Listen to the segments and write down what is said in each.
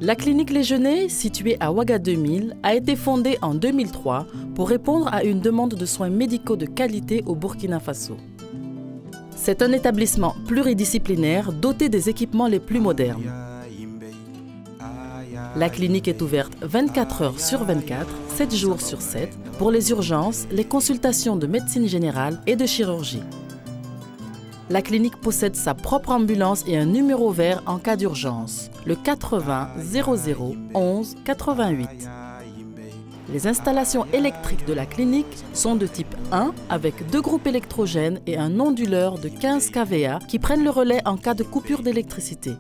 La clinique Les Genêts, située à Ouaga 2000, a été fondée en 2003 pour répondre à une demande de soins médicaux de qualité au Burkina Faso. C'est un établissement pluridisciplinaire doté des équipements les plus modernes. La clinique est ouverte 24 heures sur 24, 7 jours sur 7, pour les urgences, les consultations de médecine générale et de chirurgie. La clinique possède sa propre ambulance et un numéro vert en cas d'urgence, le 80 00 11 88. Les installations électriques de la clinique sont de type 1 avec 2 groupes électrogènes et un onduleur de 15 kVA qui prennent le relais en cas de coupure d'électricité.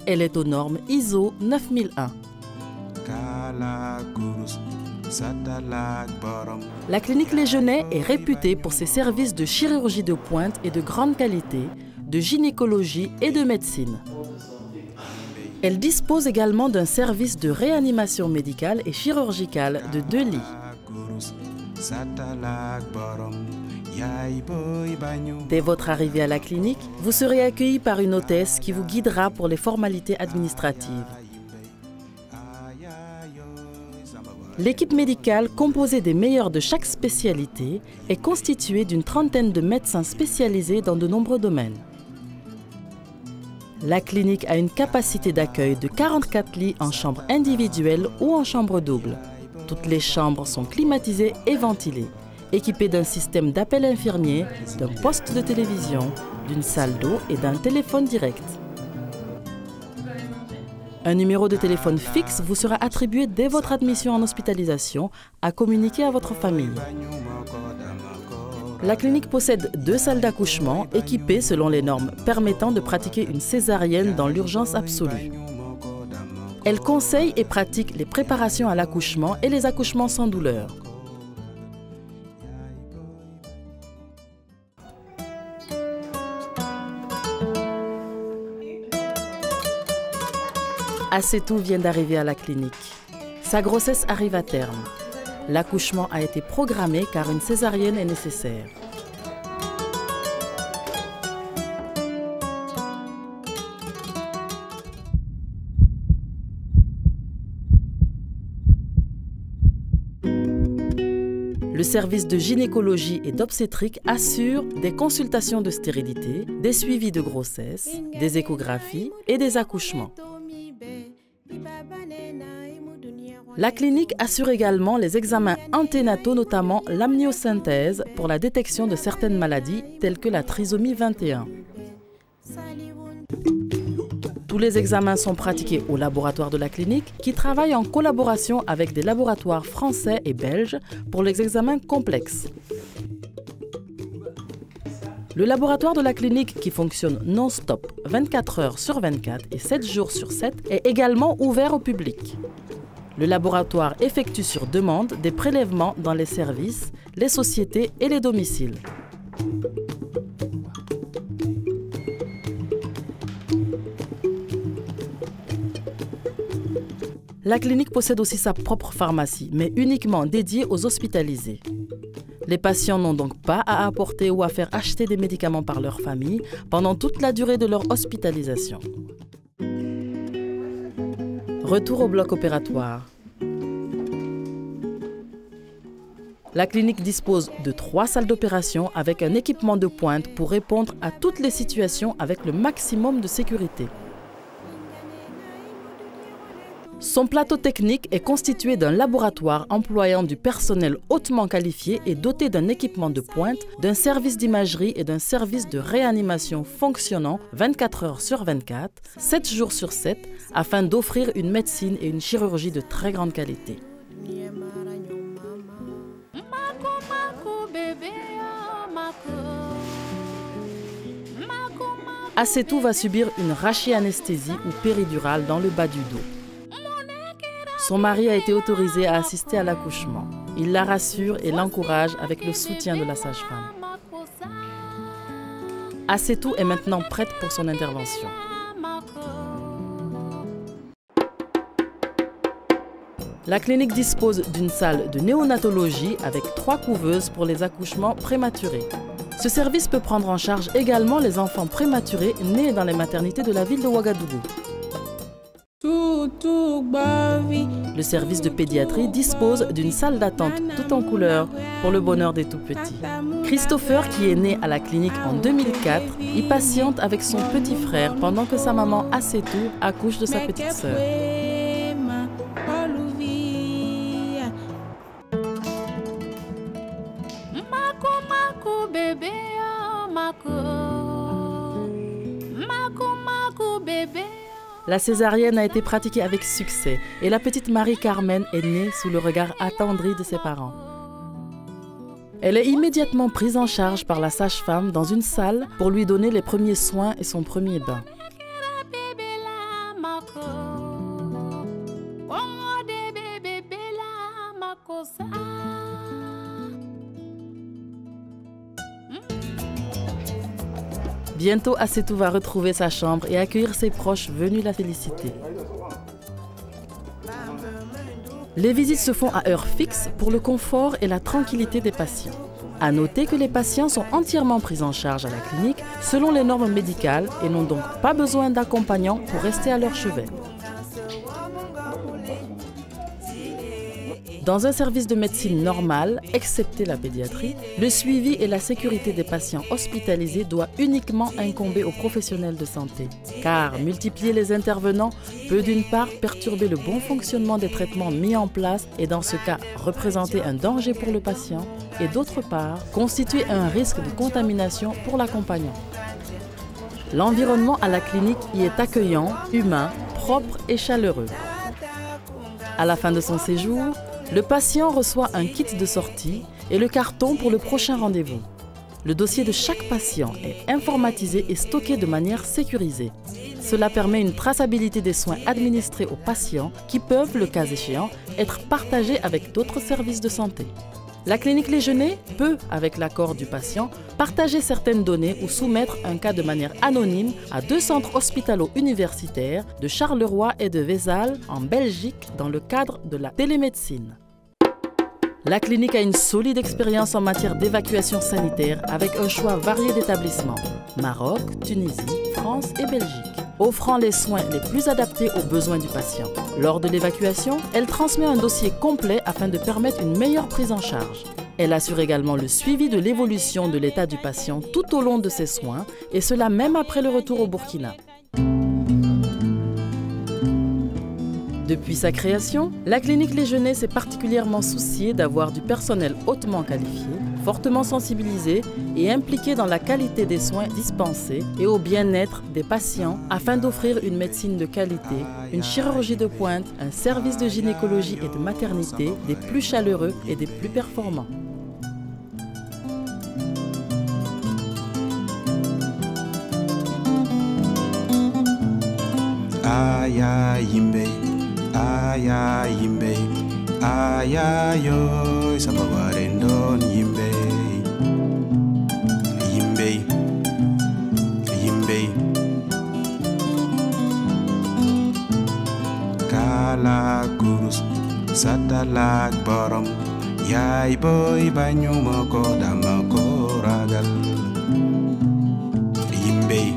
Elle est aux normes ISO 9001. La clinique Les Genêts est réputée pour ses services de chirurgie de pointe et de grande qualité, de gynécologie et de médecine. Elle dispose également d'un service de réanimation médicale et chirurgicale de 2 lits. Dès votre arrivée à la clinique, vous serez accueilli par une hôtesse qui vous guidera pour les formalités administratives. L'équipe médicale, composée des meilleurs de chaque spécialité, est constituée d'une trentaine de médecins spécialisés dans de nombreux domaines. La clinique a une capacité d'accueil de 44 lits en chambre individuelle ou en chambre double. Toutes les chambres sont climatisées et ventilées, équipées d'un système d'appel infirmier, d'un poste de télévision, d'une salle d'eau et d'un téléphone direct. Un numéro de téléphone fixe vous sera attribué dès votre admission en hospitalisation à communiquer à votre famille. La clinique possède 2 salles d'accouchement équipées selon les normes permettant de pratiquer une césarienne dans l'urgence absolue. Elle conseille et pratique les préparations à l'accouchement et les accouchements sans douleur. Assetou vient d'arriver à la clinique. Sa grossesse arrive à terme. L'accouchement a été programmé car une césarienne est nécessaire. Le service de gynécologie et d'obstétrique assure des consultations de stérilité, des suivis de grossesse, des échographies et des accouchements. La clinique assure également les examens anténataux, notamment l'amniosynthèse pour la détection de certaines maladies telles que la trisomie 21. Tous les examens sont pratiqués au laboratoire de la clinique qui travaille en collaboration avec des laboratoires français et belges pour les examens complexes. Le laboratoire de la clinique, qui fonctionne non-stop 24 heures sur 24 et 7 jours sur 7, est également ouvert au public. Le laboratoire effectue sur demande des prélèvements dans les services, les sociétés et les domiciles. La clinique possède aussi sa propre pharmacie, mais uniquement dédiée aux hospitalisés. Les patients n'ont donc pas à apporter ou à faire acheter des médicaments par leur famille pendant toute la durée de leur hospitalisation. Retour au bloc opératoire. La clinique dispose de 3 salles d'opération avec un équipement de pointe pour répondre à toutes les situations avec le maximum de sécurité. Son plateau technique est constitué d'un laboratoire employant du personnel hautement qualifié et doté d'un équipement de pointe, d'un service d'imagerie et d'un service de réanimation fonctionnant 24 heures sur 24, 7 jours sur 7, afin d'offrir une médecine et une chirurgie de très grande qualité. Assetou va subir une rachianesthésie ou péridurale dans le bas du dos. Son mari a été autorisé à assister à l'accouchement. Il la rassure et l'encourage avec le soutien de la sage-femme. Assetou est maintenant prête pour son intervention. La clinique dispose d'une salle de néonatologie avec 3 couveuses pour les accouchements prématurés. Ce service peut prendre en charge également les enfants prématurés nés dans les maternités de la ville de Ouagadougou. Le service de pédiatrie dispose d'une salle d'attente tout en couleur pour le bonheur des tout-petits. Christopher, qui est né à la clinique en 2004, y patiente avec son petit frère pendant que sa maman Assetou accouche de sa petite sœur. La césarienne a été pratiquée avec succès et la petite Marie-Carmen est née sous le regard attendri de ses parents. Elle est immédiatement prise en charge par la sage-femme dans une salle pour lui donner les premiers soins et son premier bain. Bientôt, Assetou va retrouver sa chambre et accueillir ses proches venus la féliciter. Les visites se font à heure fixe pour le confort et la tranquillité des patients. À noter que les patients sont entièrement pris en charge à la clinique selon les normes médicales et n'ont donc pas besoin d'accompagnants pour rester à leur chevet. Dans un service de médecine normale, excepté la pédiatrie, le suivi et la sécurité des patients hospitalisés doit uniquement incomber aux professionnels de santé. Car multiplier les intervenants peut d'une part perturber le bon fonctionnement des traitements mis en place et dans ce cas représenter un danger pour le patient et d'autre part constituer un risque de contamination pour l'accompagnant. L'environnement à la clinique y est accueillant, humain, propre et chaleureux. À la fin de son séjour, le patient reçoit un kit de sortie et le carton pour le prochain rendez-vous. Le dossier de chaque patient est informatisé et stocké de manière sécurisée. Cela permet une traçabilité des soins administrés aux patients qui peuvent, le cas échéant, être partagés avec d'autres services de santé. La clinique Les Genêts peut, avec l'accord du patient, partager certaines données ou soumettre un cas de manière anonyme à 2 centres hospitalo-universitaires de Charleroi et de Vézal en Belgique dans le cadre de la télémédecine. La clinique a une solide expérience en matière d'évacuation sanitaire avec un choix varié d'établissements, Maroc, Tunisie, France et Belgique, offrant les soins les plus adaptés aux besoins du patient. Lors de l'évacuation, elle transmet un dossier complet afin de permettre une meilleure prise en charge. Elle assure également le suivi de l'évolution de l'état du patient tout au long de ses soins, et cela même après le retour au Burkina. Depuis sa création, la clinique Les Genêts s'est particulièrement souciée d'avoir du personnel hautement qualifié, fortement sensibilisé et impliqué dans la qualité des soins dispensés et au bien-être des patients afin d'offrir une médecine de qualité, une chirurgie de pointe, un service de gynécologie et de maternité des plus chaleureux et des plus performants. Aya yimbe, aya yo, sabawarendon yimbe, yimbe, yimbe. Kala kurus, satalak borom, yai boy banyu moko damako ragal, yimbe.